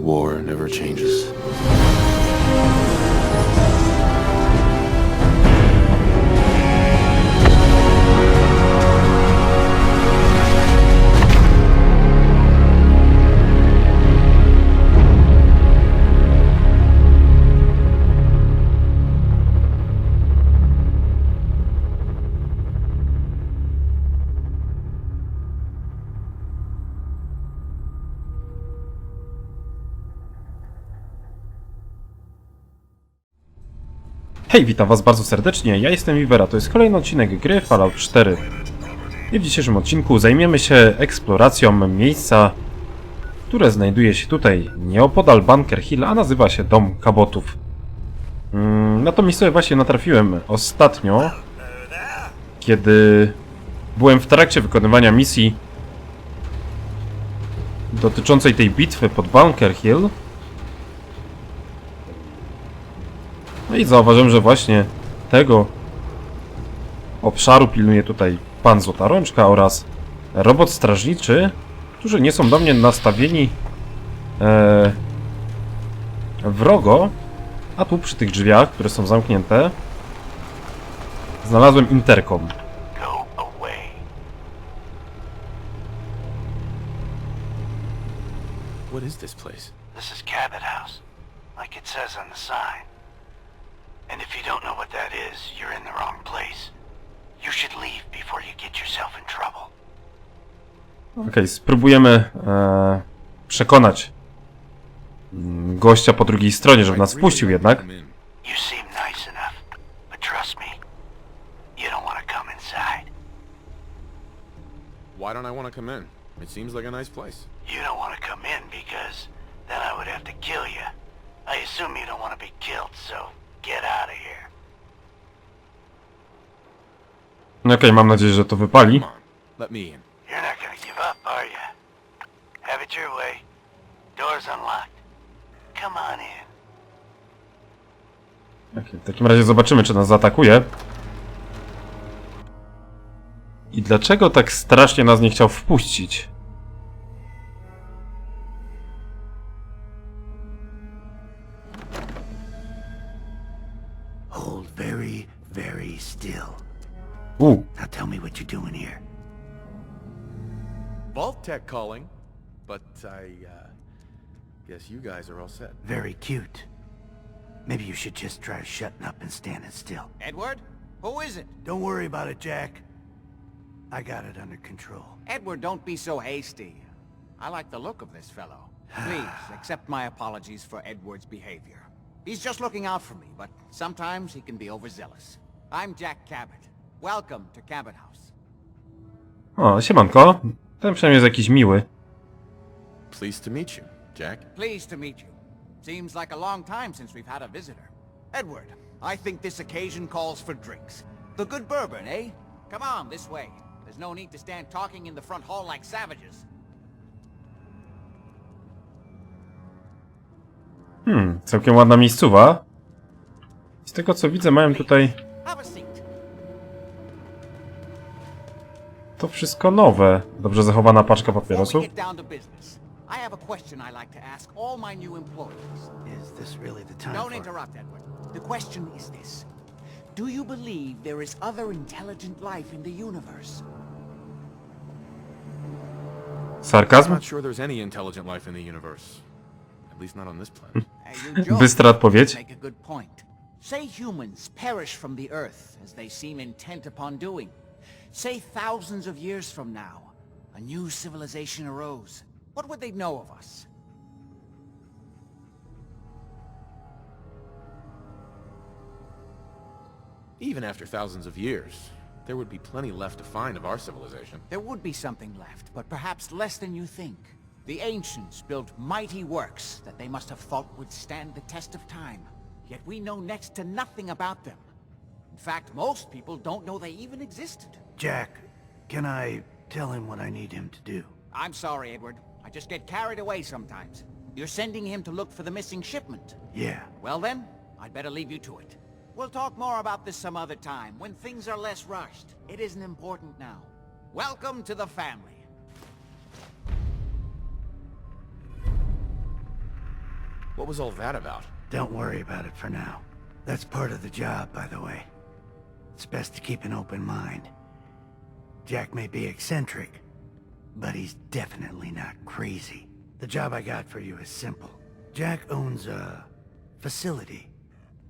War never changes. Hej, witam was bardzo serdecznie, ja jestem Vivera, to jest kolejny odcinek gry Fallout 4. I w dzisiejszym odcinku zajmiemy się eksploracją miejsca, które znajduje się tutaj nieopodal Bunker Hill, a nazywa się Dom Cabotów. Na to miejsce właśnie natrafiłem ostatnio, kiedy byłem w trakcie wykonywania misji dotyczącej tej bitwy pod Bunker Hill. No i zauważyłem, że właśnie tego obszaru pilnuje tutaj pan Złota Rączka oraz robot strażniczy, którzy nie są do mnie nastawieni wrogo, a tu przy tych drzwiach, które są zamknięte, znalazłem interkom. What is this place? This is Cabotów, like it says on the sign. And if you don't know what that is, you're in the wrong place. You should leave before you get yourself in trouble. Okej, spróbujemy przekonać gościa po drugiej stronie, żeby nas wpuścił jednak. You seem nice enough, but trust me, you don't want to come inside. Why don't I want to come in? It seems like a nice place. You don't want to come in because then I would have to kill you. I assume you don't want to be killed, so get out of here. No okej, mam nadzieję, że to wypali. Come on, let me in. You're not gonna give up, are you? Have it your way. Door's unlocked. Come on in. Okej, w takim razie zobaczymy, czy nas zaatakuje. I dlaczego tak strasznie nas nie chciał wpuścić? Hold very, very still. Now tell me what you're doing here. Vault Tech calling, but I guess you guys are all set. Very cute. Maybe you should just try shutting up and standing still. Edward? Who is it? Don't worry about it, Jack. I got it under control. Edward, don't be so hasty. I like the look of this fellow. Please, accept my apologies for Edward's behavior. He's just looking out for me, but sometimes he can be overzealous. I'm Jack Cabot. Welcome to Cabot House. O, siemanko. Ten przynajmniej jest jakiś miły. Pleased to meet you, Jack. Pleased to meet you. Seems like a long time since we've had a visitor. Edward, I think this occasion calls for drinks. The good bourbon, eh? Come on, this way. There's no need to stand talking in the front hall like savages. Całkiem ładna miejscowa. Z tego co widzę, mają tutaj Have a seat. to wszystko nowe. Dobrze zachowana paczka Before we papierosów. get down to business, I have a question I like to ask all my new employees. Is this really the time Don't for it? interrupt, Edward. The question is this. Do you believe there is other intelligent life in the universe? I'm Sarkazm? not sure there's any intelligent life in the universe. At least not on this planet. You joke, Bystra odpowiedź. make a good point. Say humans perish from the earth, as they seem intent upon doing. Say thousands of years from now, a new civilization arose. What would they know of us? Even after thousands of years, there would be plenty left to find of our civilization. There would be something left, but perhaps less than you think. The ancients built mighty works that they must have thought would stand the test of time. Yet we know next to nothing about them. In fact, most people don't know they even existed. Jack, can I tell him what I need him to do? I'm sorry, Edward. I just get carried away sometimes. You're sending him to look for the missing shipment. Yeah. Well then, I'd better leave you to it. We'll talk more about this some other time, when things are less rushed. It isn't important now. Welcome to the family. What was all that about? Don't worry about it for now. That's part of the job, by the way. It's best to keep an open mind. Jack may be eccentric, but he's definitely not crazy. The job I got for you is simple. Jack owns a facility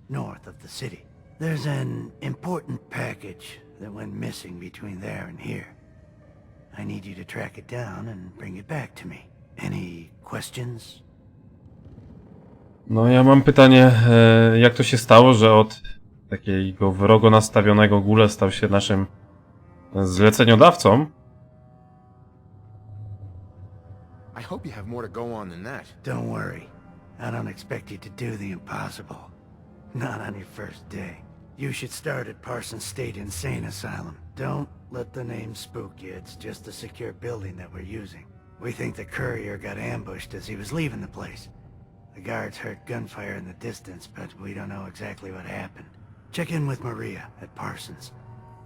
north of the city. There's an important package that went missing between there and here. I need you to track it down and bring it back to me. Any questions? No ja mam pytanie, jak to się stało, że od takiego wrogo nastawionego gule stał się naszym zleceniodawcą? I hope you have more to go on than that. Don't worry. I don't expect you to do the impossible. Not on your first day. You should start at Parsons State Insane Asylum. Don't let the name spook you. It's just a secure building that we're using. We think the courier got ambushed as he was leaving the place. The guards heard gunfire in the distance, but we don't know exactly what happened. Check in with Maria at Parsons.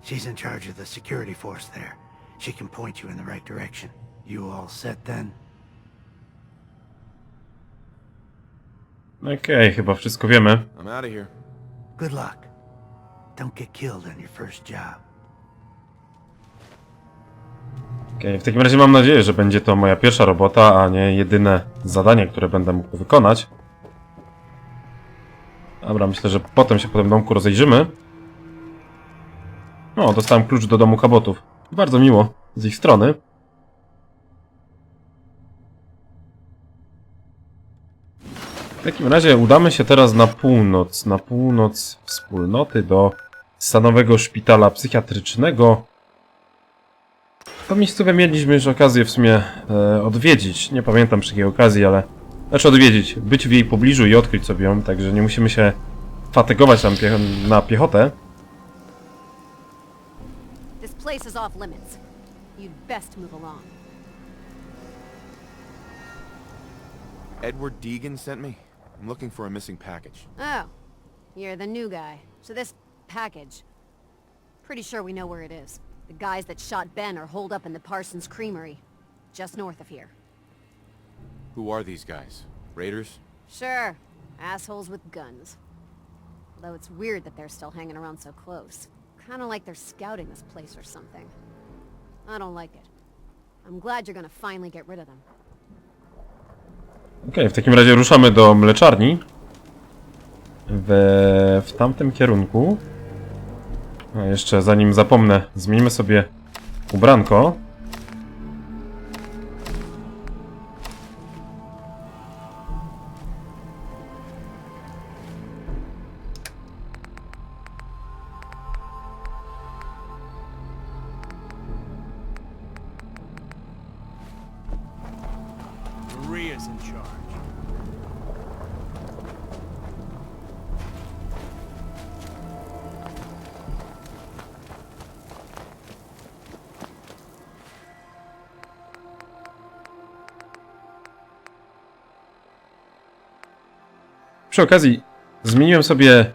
She's in charge of the security force there. She can point you in the right direction. You all set then? Okej, chyba wszystko wiemy. I'm out of here. Good luck. Don't get killed on your first job. Okej, w takim razie mam nadzieję, że będzie to moja pierwsza robota, a nie jedyne zadanie, które będę mógł wykonać. Dobra, myślę, że potem się po tym domku rozejrzymy. O, dostałem klucz do domu Cabotów. Bardzo miło z ich strony. W takim razie udamy się teraz na północ wspólnoty do stanowego szpitala psychiatrycznego. To miejscówkę mieliśmy już okazję w sumie odwiedzić. Nie pamiętam przy jakiej okazji, ale... Znaczy odwiedzić, być w jej pobliżu i odkryć sobie ją, także nie musimy się fatygować tam na piechotę. This place is off limits. You'd best move along. Edward Deegan sent me. I'm looking for a missing package. Oh, you're the new guy. So this package... Pretty sure we know where it is. The guys that shot Ben are holed up in the Parsons Creamery, just north of here. Who are these guys? Raiders? Sure, assholes with guns. Although it's weird that they're still hanging around so close. Kinda like they're scouting this place or something. I don't like it. I'm glad you're gonna finally get rid of them. Okej, w takim razie ruszamy do mleczarni. W tamtym kierunku. A jeszcze zanim zapomnę, zmienimy sobie ubranko. Maria's in charge. Przy okazji zmieniłem sobie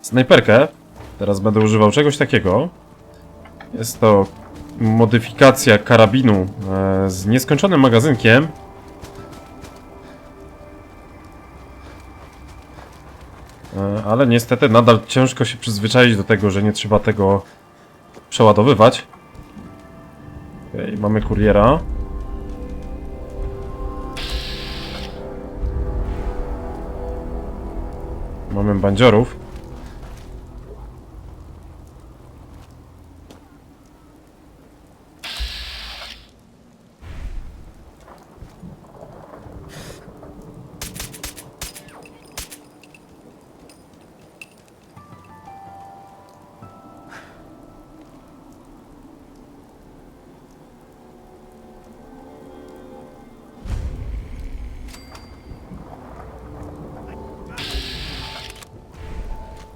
snajperkę. Teraz będę używał czegoś takiego. Jest to modyfikacja karabinu z nieskończonym magazynkiem. Ale niestety nadal ciężko się przyzwyczaić do tego, że nie trzeba tego przeładowywać. Okay, mamy kuriera. Mamy bandziorów.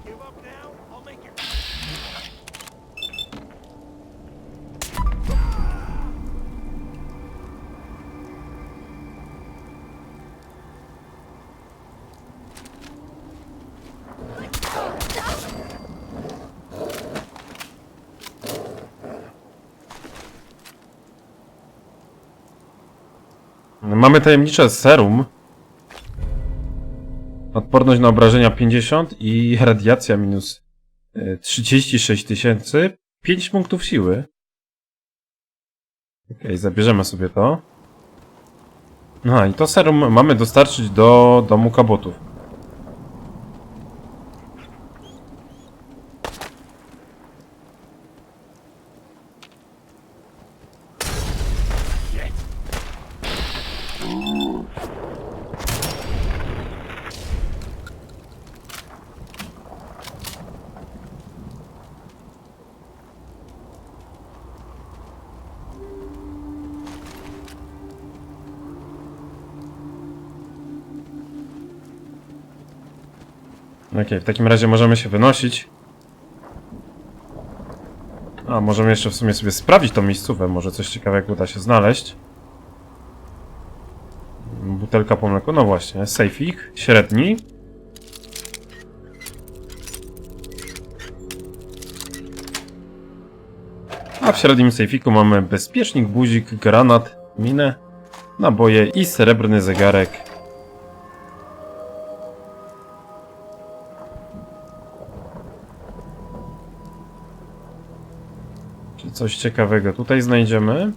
Give up now, I'll make it. Mamy tajemnicze serum. Odporność na obrażenia 50 i radiacja minus 36 000. 5 punktów siły. Okej, zabierzemy sobie to. No i to serum mamy dostarczyć do domu Cabotów. Okej, w takim razie możemy się wynosić. A, możemy jeszcze w sumie sobie sprawdzić tą miejscówkę, może coś ciekawego uda się znaleźć. Butelka po mleku, no właśnie, sejfik, średni. A w średnim sejfiku mamy bezpiecznik, guzik, granat, minę, naboje i srebrny zegarek. Czy coś ciekawego tutaj znajdziemy?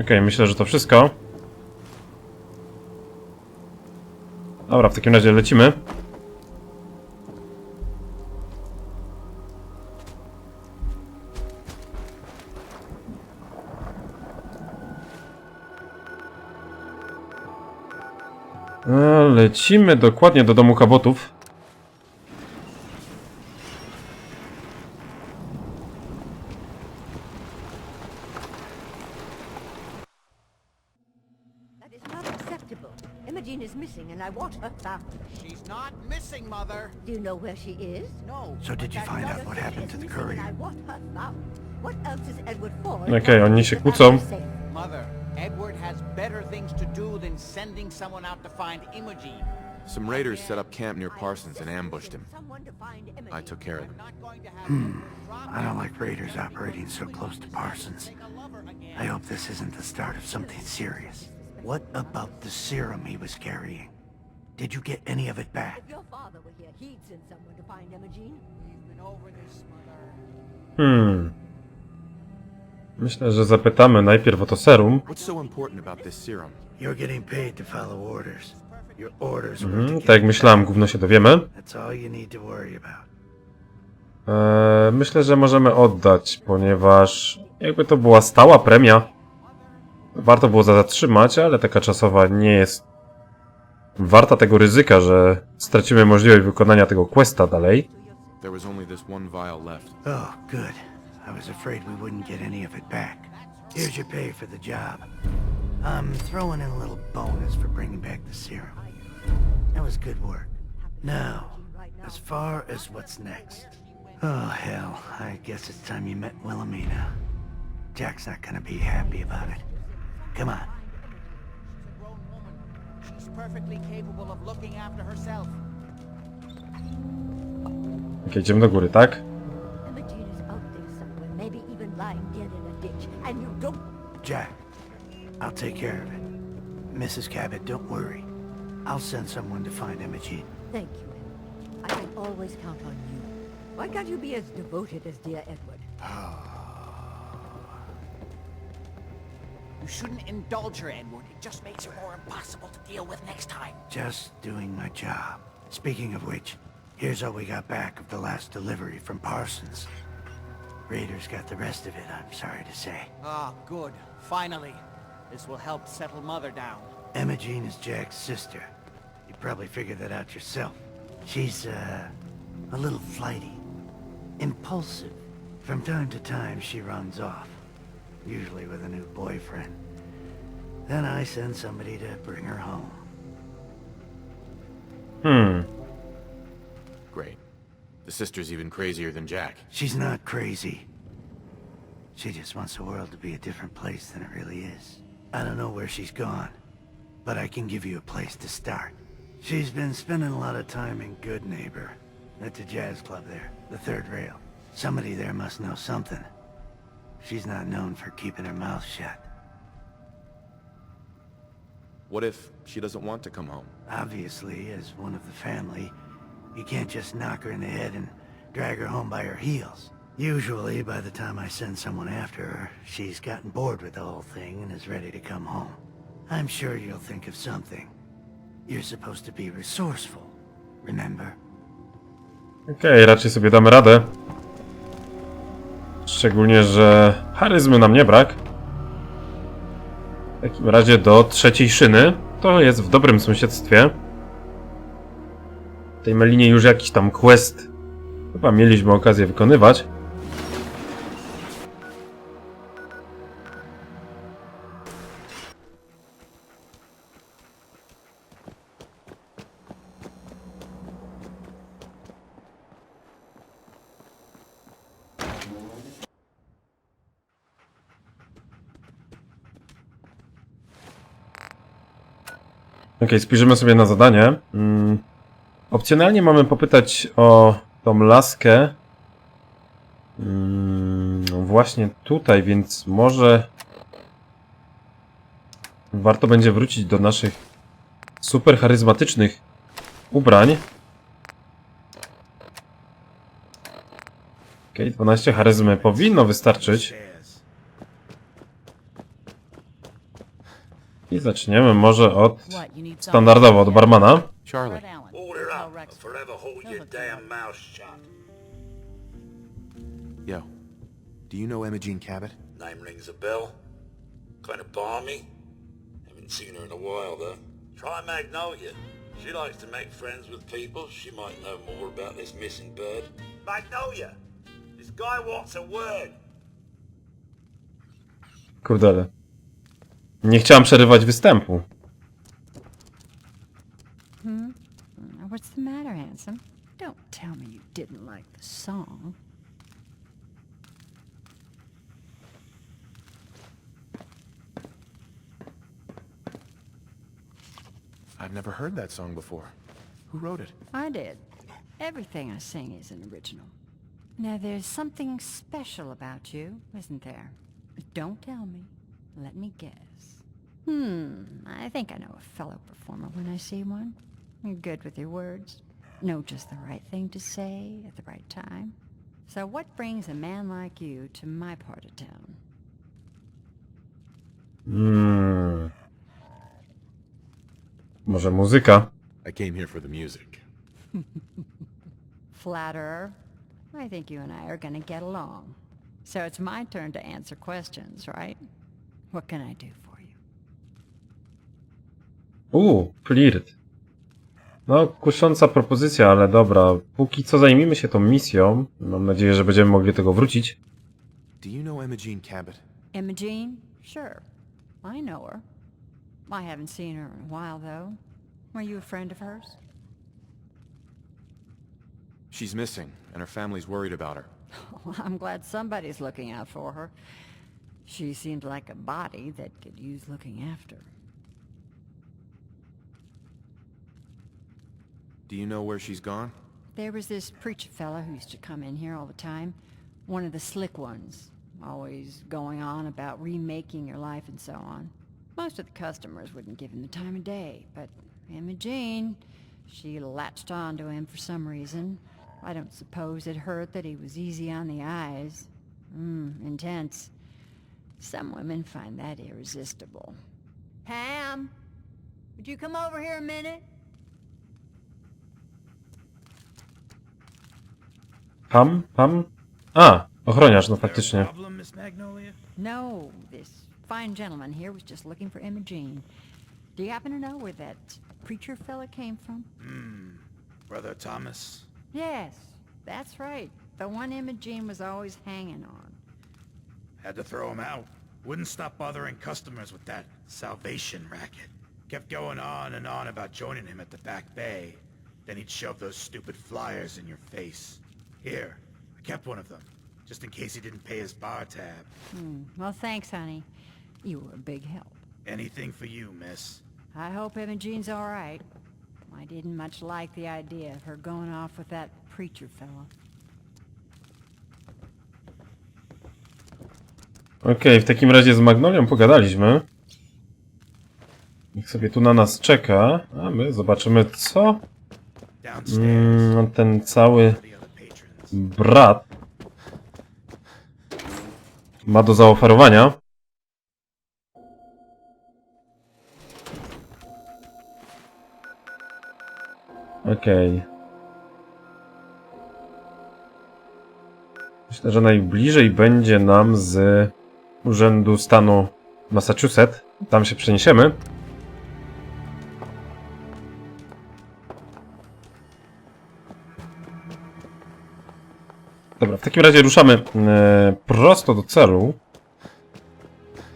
Okej, myślę, że to wszystko. Dobra, w takim razie lecimy. Lecimy dokładnie do domu Cabotów. That is not acceptable. Imogen is missing and I want her found. She's not missing, Mother. Do you know where she is? No. So did you but find that's out what She happened is to the missing and I courier? want her found. What else is Edward for? Okej, oni się kłócą. Mother, Edward has better things to do than sending someone out to find Imogen. Some raiders set up camp near Parsons and ambushed him. Someone to find Imogen. I took care of them. Not going to have I don't like raiders operating so close to Parsons. I hope this isn't the start of something serious. What about the serum he was carrying? Did you get any of it back? If your father were here, he'd send someone to find Imogen. We've been over this, Mother. Myślę, że zapytamy najpierw o to serum. What's so important about this serum? You're getting paid to follow orders. Your orders were to Tak jak get myślałem, gówno się dowiemy. That's all you need to worry about. Myślę, że możemy oddać, ponieważ jakby to była stała premia. Warto było zatrzymać, ale taka czasowa nie jest warta tego ryzyka, że stracimy możliwość wykonania tego questa dalej. There was only this one vial left. Oh, good. I was afraid we wouldn't get any of it back. Here's your pay for the job. I'm throwing in a little bonus for bringing back the serum. That was good work. Now, as far as what's next. Oh, hell. I guess it's time you met Wilhelmina. Jack's not gonna be happy about it. Come on. She's a grown woman. She's perfectly capable of looking after herself. Ok, idziemy do góry, tak? Imogen is out there somewhere, maybe even lying dead in a ditch, and you don't... Jack, I'll take care of it. Mrs. Cabot, don't worry. I'll send someone to find Imogen. Thank you, Edward. I can always count on you. Why can't you be as devoted as dear Edward? You shouldn't indulge her, Edward. It just makes her more impossible to deal with next time. Just doing my job. Speaking of which, here's all we got back of the last delivery from Parsons. Raiders got the rest of it, I'm sorry to say. Ah, good. Finally. This will help settle Mother down. Imogen is Jack's sister. You probably figured that out yourself. She's, a little flighty. Impulsive. From time to time, she runs off. Usually with a new boyfriend. Then I send somebody to bring her home. Great. The sister's even crazier than Jack. She's not crazy. She just wants the world to be a different place than it really is. I don't know where she's gone, but I can give you a place to start. She's been spending a lot of time in Good Neighbor. That's a jazz club there, the third rail. Somebody there must know something. She's not known for keeping her mouth shut. What if she doesn't want to come home? Obviously, as one of the family, you can't just knock her in the head and drag her home by her heels. Usually, by the time I send someone after her, she's gotten bored with the whole thing and is ready to come home. I'm sure you'll think of something. You're supposed to be resourceful, remember? Okej, raczej sobie damy radę. Szczególnie, że charyzmy nam nie brak. W takim razie do trzeciej szyny. To jest w dobrym sąsiedztwie. W tej melinie już jakiś tam quest chyba mieliśmy okazję wykonywać. Okej, spojrzymy sobie na zadanie. Opcjonalnie mamy popytać o tą laskę właśnie tutaj, więc może warto będzie wrócić do naszych super charyzmatycznych ubrań. Okej, 12 charyzmy powinno wystarczyć. I zaczniemy może od standardowo, od barmana. Charlie. Order up, or forever hold your damn mouth shut. Yo, do you know Imogene Cabot? Name rings a bell. Kind of balmy. Haven't seen her in a while, though. Try Magnolia. She likes to make friends with people. She might know more about this missing bird. Magnolia! This guy wants a word. Kurde, ale nie chciałem przerywać występu. What's the matter, handsome? Don't tell me you didn't like the song. I've never heard that song before. Who wrote it? I did. Everything I sing is an original. Now there's something special about you, isn't there? Don't tell me. Let me guess. I think I know a fellow performer when I see one. You're good with your words. Know just the right thing to say at the right time. So what brings a man like you to my part of town? Może muzyka? I came here for the music. Flatterer. I think you and I are gonna get along. So it's my turn to answer questions, right? What can I do for you? Flirt. No, kusząca propozycja, ale dobra. Póki co zajmijmy się tą misją. Mam nadzieję, że będziemy mogli do tego wrócić. Do you know Imogene Cabot? Imogene? Sure. I know her. I haven't seen her in a while, though. Were you a friend of hers? She's missing, and her family's worried about her. Well, I'm glad somebody's looking out for her. She seemed like a body that could use looking after. Do you know where she's gone? There was this preacher fella who used to come in here all the time. One of the slick ones. Always going on about remaking your life and so on. Most of the customers wouldn't give him the time of day, but Imogene, she latched on to him for some reason. I don't suppose it hurt that he was easy on the eyes. Intense. Some women find that irresistible. Pam, would you come over here a minute? Pam? A, ochroniarz, no faktycznie. Problem, Miss Magnolia? No, this fine gentleman here was just looking for Imogene. Do you happen to know where that preacher fella came from? Brother Thomas? Yes, that's right. The one Imogene was always hanging on. Had to throw him out. Wouldn't stop bothering customers with that salvation racket. Kept going on and on about joining him at the back bay. Then he'd shove those stupid flyers in your face. Here, I kept one of them, just in case he didn't pay his bar tab. Well, thanks, honey. You were a big help. Anything for you, miss. I hope Imogene's all right. I didn't much like the idea of her going off with that preacher fella. Okej, w takim razie z Magnolią pogadaliśmy. Niech sobie tu na nas czeka, a my zobaczymy, co ten cały brat ma do zaoferowania. Okej. Myślę, że najbliżej będzie nam z Urzędu Stanu Massachusetts. Tam się przeniesiemy. Dobra, w takim razie ruszamy prosto do celu.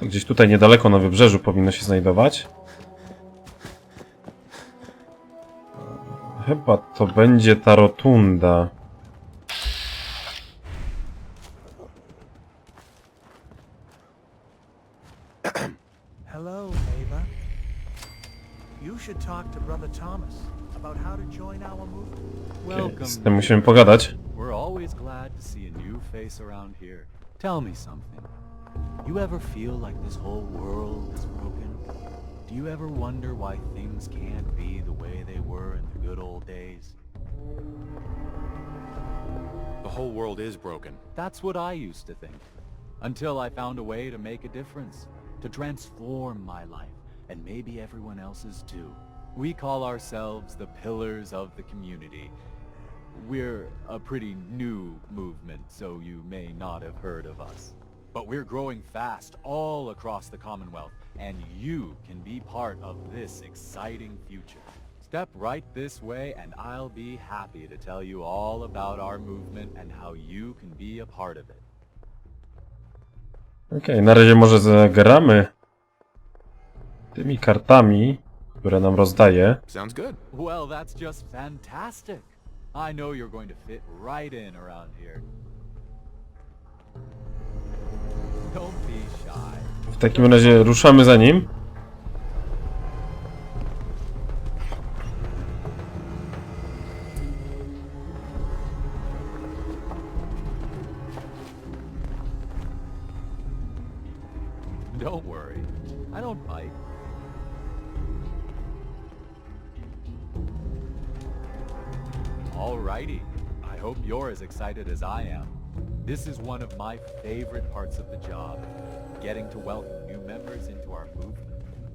Gdzieś tutaj niedaleko na wybrzeżu powinno się znajdować. Chyba to będzie ta rotunda. Hello, Ava. You should talk to Brother Thomas about how to join our movement. Z tym musimy pogadać. We're always glad to see a new face around here. Tell me something. You ever feel like this whole world is broken? Do you ever wonder why things can't be the way they were in the good old days? The whole world is broken. That's what I used to think. Until I found a way to make a difference. To transform my life. And maybe everyone else's too. We call ourselves the Pillars of the Community. We're a pretty new movement, so you may not have heard of us. But we're growing fast all across the Commonwealth, and you can be part of this exciting future. Step right this way and I'll be happy to tell you all about our movement and how you can be a part of it. Okej, na razie może zagramy tymi kartami, które nam rozdaje. Sounds good. Well, that's just fantastic. I know you're going to fit right in around here. Don't be shy. W takim razie ruszamy za nim. Don't worry. I don't bite. Alrighty. I hope you're as excited as I am. This is one of my favorite parts of the job. Getting to welcome new members into our movement.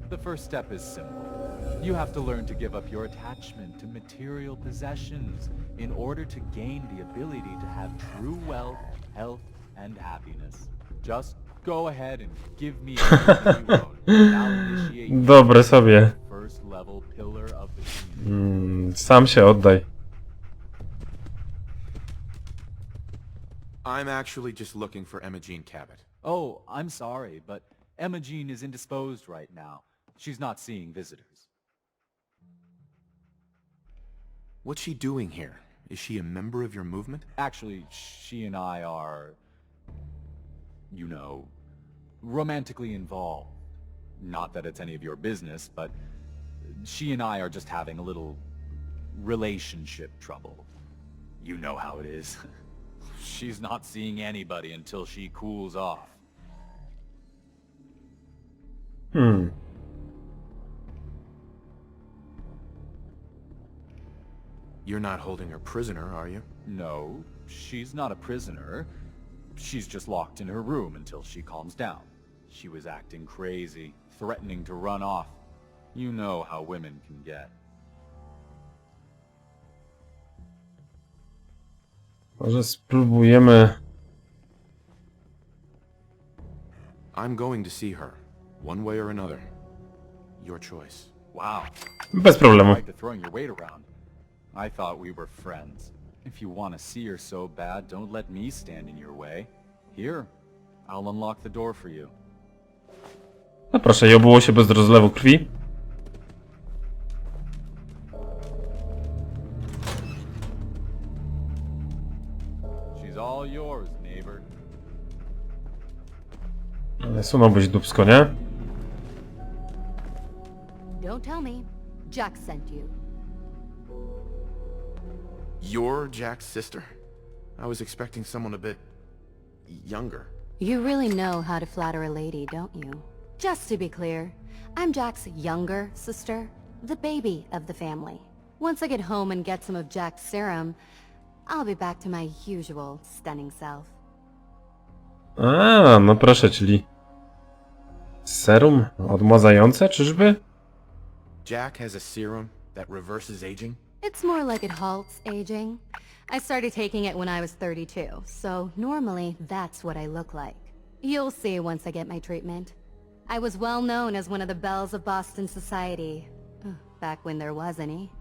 The first step is simple. You have to learn to give up your attachment to material possessions in order to gain the ability to have true wealth, health, and happiness. Just go ahead and give me everything you own. Now initiate Dobre sobie. first level pillar of the community. Sam się oddaj. I'm actually just looking for Emma Jean Cabot. Oh, I'm sorry, but Emma Jean is indisposed right now. She's not seeing visitors. What's she doing here? Is she a member of your movement? Actually, she and I are, you know, romantically involved. Not that it's any of your business, but she and I are just having a little relationship trouble. You know how it is. She's not seeing anybody until she cools off. You're not holding her prisoner, are you? No, she's not a prisoner. She's just locked in her room until she calms down. She was acting crazy, threatening to run off. You know how women can get. Może spróbujemy... I'm going to see her, one way or another. Your choice. Wow. Bez problemu. Like to throwing your weight around. I thought we were friends. If you want to see her so bad, don't let me stand in your way. Here, I'll unlock the door for you. No proszę, i obyło się bez rozlewu krwi. She's all yours, neighbor. Ale sunąłbyś dupsko, nie? Don't tell me. Jack sent you. You're Jack's sister? I was expecting someone a bit... younger. You really know how to flatter a lady, don't you? Just to be clear, I'm Jack's younger sister, the baby of the family. Once I get home and get some of Jack's serum, I'll be back to my usual stunning self. A, no proszę, czyli... serum odmładzające, czyżby? Jack has a serum that reverses aging? It's more like it halts aging. I started taking it when I was 32, so normally that's what I look like. You'll see once I get my treatment. I was well known as one of the belles of Boston society, back when there was any.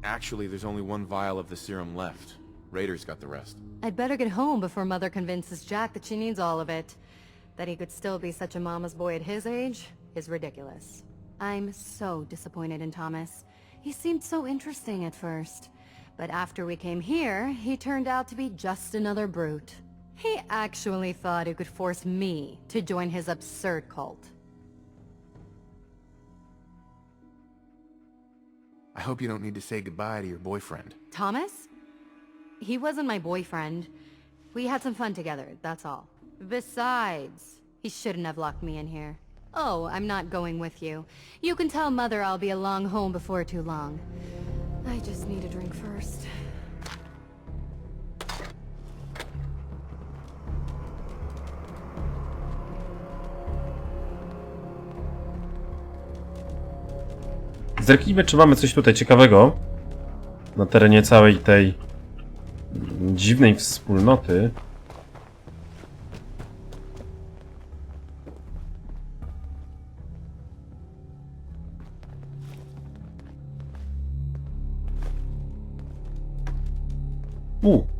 Actually, there's only one vial of the serum left. Raiders got the rest. I'd better get home before Mother convinces Jack that she needs all of it. That he could still be such a mama's boy at his age is ridiculous. I'm so disappointed in Thomas. He seemed so interesting at first. But after we came here, he turned out to be just another brute. He actually thought he could force me to join his absurd cult. I hope you don't need to say goodbye to your boyfriend. Thomas? He wasn't my boyfriend. We had some fun together, that's all. Besides, he shouldn't have locked me in here. Oh, I'm not going with you. You can tell Mother I'll be along home before too long. I just need a drink first. Zerknijmy, czy mamy coś tutaj ciekawego na terenie całej tej dziwnej wspólnoty.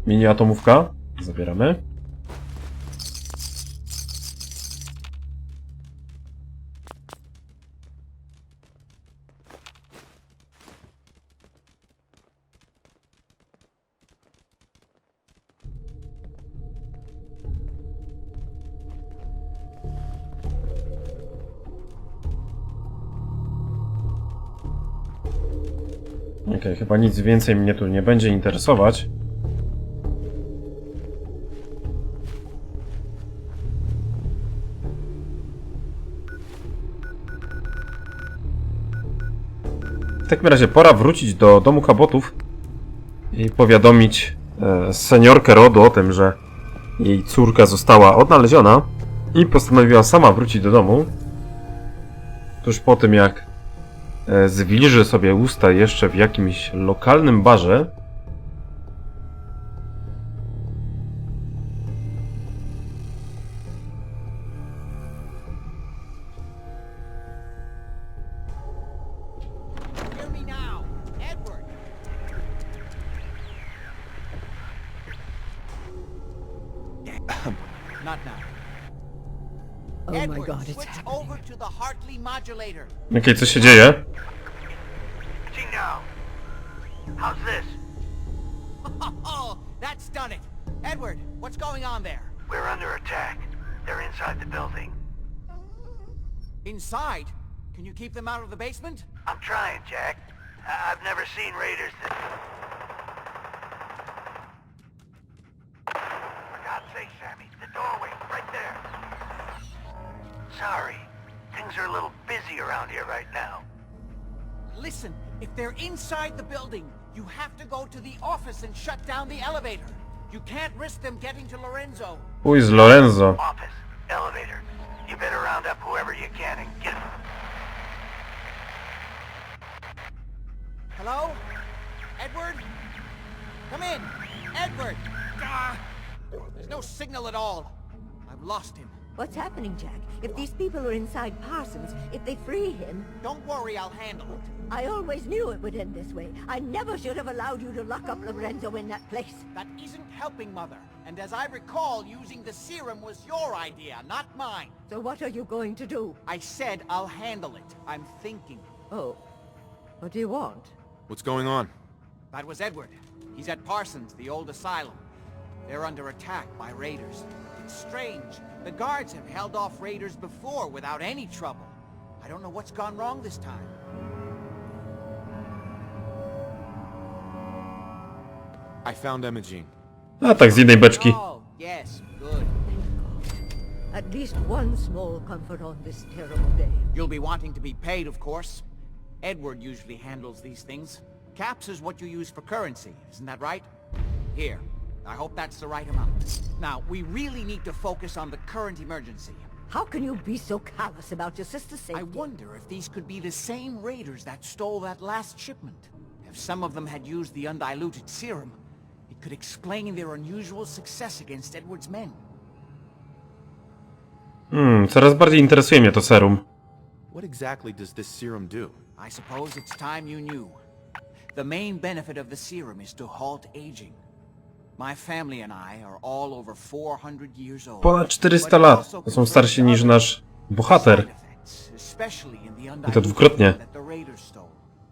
Mini atomówka. Zabieramy. Okej, chyba nic więcej mnie tu nie będzie interesować. W takim razie pora wrócić do domu Cabotów i powiadomić seniorkę rodu o tym, że jej córka została odnaleziona i postanowiła sama wrócić do domu. Tuż po tym, jak zwilży sobie usta jeszcze w jakimś lokalnym barze. Hear me now, Edward. Not now. Oh my Edward, God, it's switch happening. over to the Hartley modulator. Okej, co się dzieje? Gino, how's this? Oh, that's done it. Edward, what's going on there? We're under attack. They're inside the building. Inside? Can you keep them out of the basement? I'm trying, Jack. I've never seen raiders that... For God's sake, Sammy, the doorway, right there. Sorry. Things are a little busy around here right now. Listen, if they're inside the building, you have to go to the office and shut down the elevator. You can't risk them getting to Lorenzo. Who is Lorenzo? Office, elevator. You better round up whoever you can and get... Hello? Edward? Come in! Edward! Ah, there's no signal at all. I've lost him. What's happening, Jack? If these people are inside Parsons, if they free him... Don't worry, I'll handle it. I always knew it would end this way. I never should have allowed you to lock up Lorenzo in that place. That isn't helping, Mother. And as I recall, using the serum was your idea, not mine. So what are you going to do? I said I'll handle it. I'm thinking. Oh. What do you want? What's going on? That was Edward. He's at Parsons, the old asylum. They're under attack by raiders. It's strange. The guards have held off raiders before without any trouble. I don't know what's gone wrong this time. I found Imogene. A tak, z innej beczki. Oh, yes, good. At least one small comfort on this terrible day. You'll be wanting to be paid, of course. Edward usually handles these things. Caps is what you use for currency, isn't that right? Here, I hope that's the right amount. Now, we really need to focus on the current emergency. How can you be so callous about your sister's safety? I wonder if these could be the same raiders that stole that last shipment. If some of them had used the undiluted serum, it could explain their unusual success against Edward's men. Coraz bardziej interesuje mnie to serum. What exactly does this serum do? I suppose it's time you knew. The main benefit of the serum is to halt aging. My family and I are all over 400 years old. Ponad 400 lat. To są starsi niż nasz bohater. I to dwukrotnie.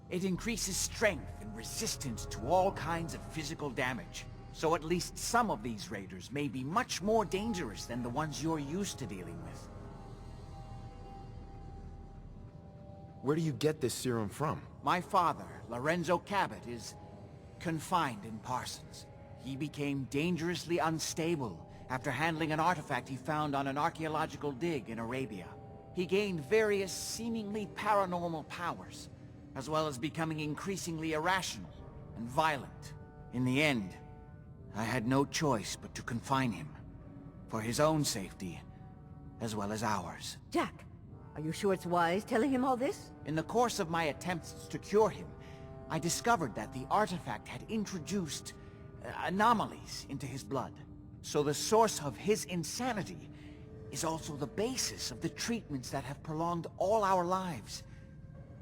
It increases strength and resistance to all kinds of physical damage. So at least some of these raiders may be much more dangerous than the ones you're used to dealing with. Where do you get this serum from? My father, Lorenzo Cabot, is confined in Parsons. He became dangerously unstable after handling an artifact he found on an archaeological dig in Arabia. He gained various seemingly paranormal powers, as well as becoming increasingly irrational and violent. In the end, I had no choice but to confine him, for his own safety, as well as ours. Jack, are you sure it's wise telling him all this? In the course of my attempts to cure him, I discovered that the artifact had introduced anomalies into his blood. So the source of his insanity is also the basis of the treatments that have prolonged all our lives.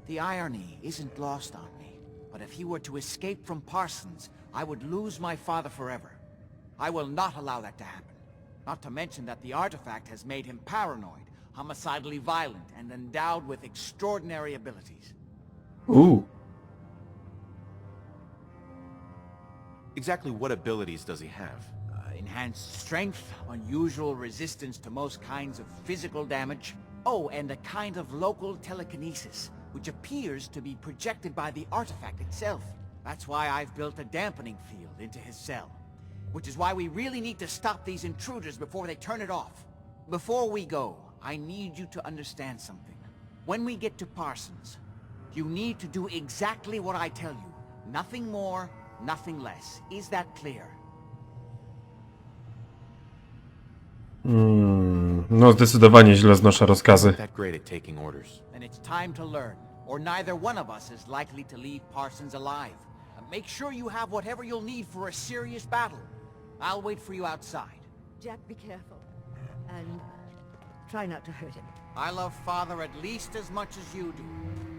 The irony isn't lost on me, but if he were to escape from Parsons, I would lose my father forever. I will not allow that to happen. Not to mention that the artifact has made him paranoid, homicidally violent, and endowed with extraordinary abilities. Ooh. Exactly what abilities does he have? Enhanced strength, unusual resistance to most kinds of physical damage. Oh, and a kind of local telekinesis, which appears to be projected by the artifact itself. That's why I've built a dampening field into his cell. Which is why we really need to stop these intruders before they turn it off. Before we go, I need you to understand something. When we get to Parsons, you need to do exactly what I tell you. Nothing more, nothing less. Is that clear? No zdecydowanie źle znoszę rozkazy. That great at taking orders. Then it's time to learn, or neither one of us is likely to leave Parsons alive. Make sure you have whatever you'll need for a serious battle. I'll wait for you outside. Jack, be careful. And try not to hurt him. I love Father at least as much as you do.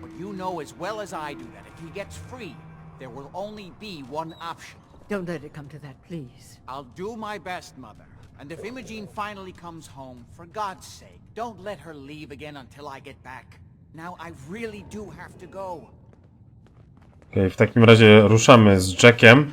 But you know as well as I do that if he gets free, there will only be one option. Don't let it come to that, please. I'll do my best, Mother. And if Imogene finally comes home, for God's sake, don't let her leave again until I get back. Now I really do have to go. Okej, w takim razie ruszamy z Jackiem.